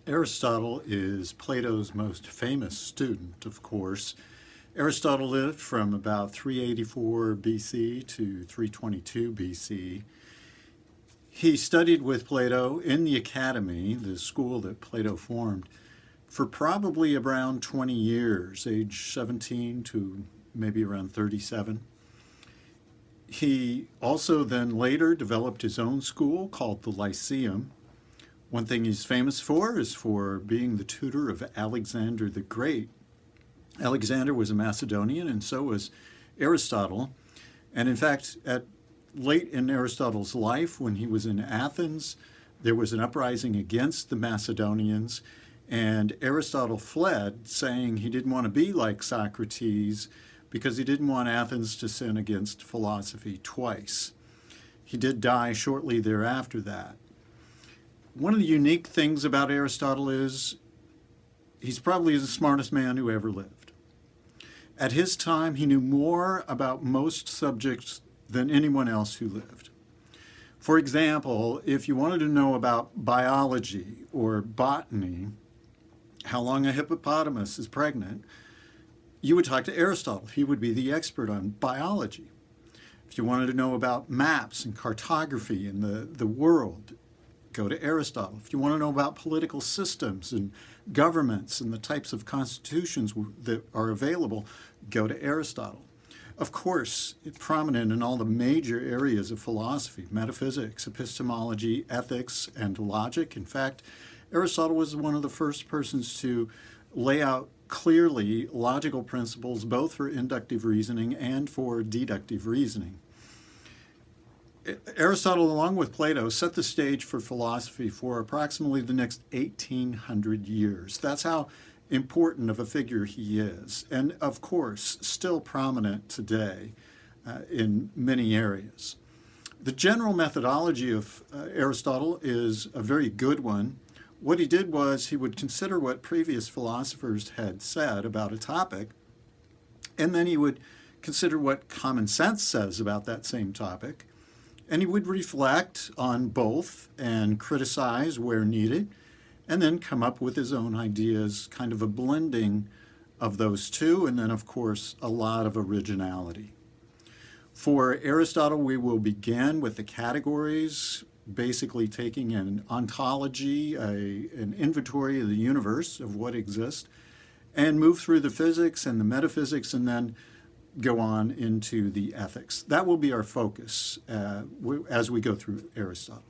Aristotle is Plato's most famous student, of course. Aristotle lived from about 384 BC to 322 BC. He studied with Plato in the academy, the school that Plato formed, for probably around 20 years, age 17 to maybe around 37. He also then later developed his own school called the Lyceum. One thing he's famous for is for being the tutor of Alexander the Great. Alexander was a Macedonian, and so was Aristotle. And in fact, late in Aristotle's life, when he was in Athens, there was an uprising against the Macedonians, and Aristotle fled, saying he didn't want to be like Socrates because he didn't want Athens to sin against philosophy twice. He did die shortly thereafter that. One of the unique things about Aristotle is he's probably the smartest man who ever lived. At his time, he knew more about most subjects than anyone else who lived. For example, if you wanted to know about biology or botany, how long a hippopotamus is pregnant, you would talk to Aristotle. He would be the expert on biology. If you wanted to know about maps and cartography in the world, go to Aristotle. If you want to know about political systems and governments and the types of constitutions that are available, go to Aristotle. Of course, it's prominent in all the major areas of philosophy: metaphysics, epistemology, ethics, and logic. In fact, Aristotle was one of the first persons to lay out clearly logical principles both for inductive reasoning and for deductive reasoning. Aristotle, along with Plato, set the stage for philosophy for approximately the next 1,800 years. That's how important of a figure he is, and of course, still prominent today in many areas. The general methodology of Aristotle is a very good one. What he did was he would consider what previous philosophers had said about a topic, and then he would consider what common sense says about that same topic. And he would reflect on both and criticize where needed, and then come up with his own ideas, kind of a blending of those two, and then, of course, a lot of originality. For Aristotle, we will begin with the categories, basically taking an ontology, an inventory of the universe, of what exists, and move through the physics and the metaphysics, and then go on into the ethics. That will be our focus as we go through Aristotle.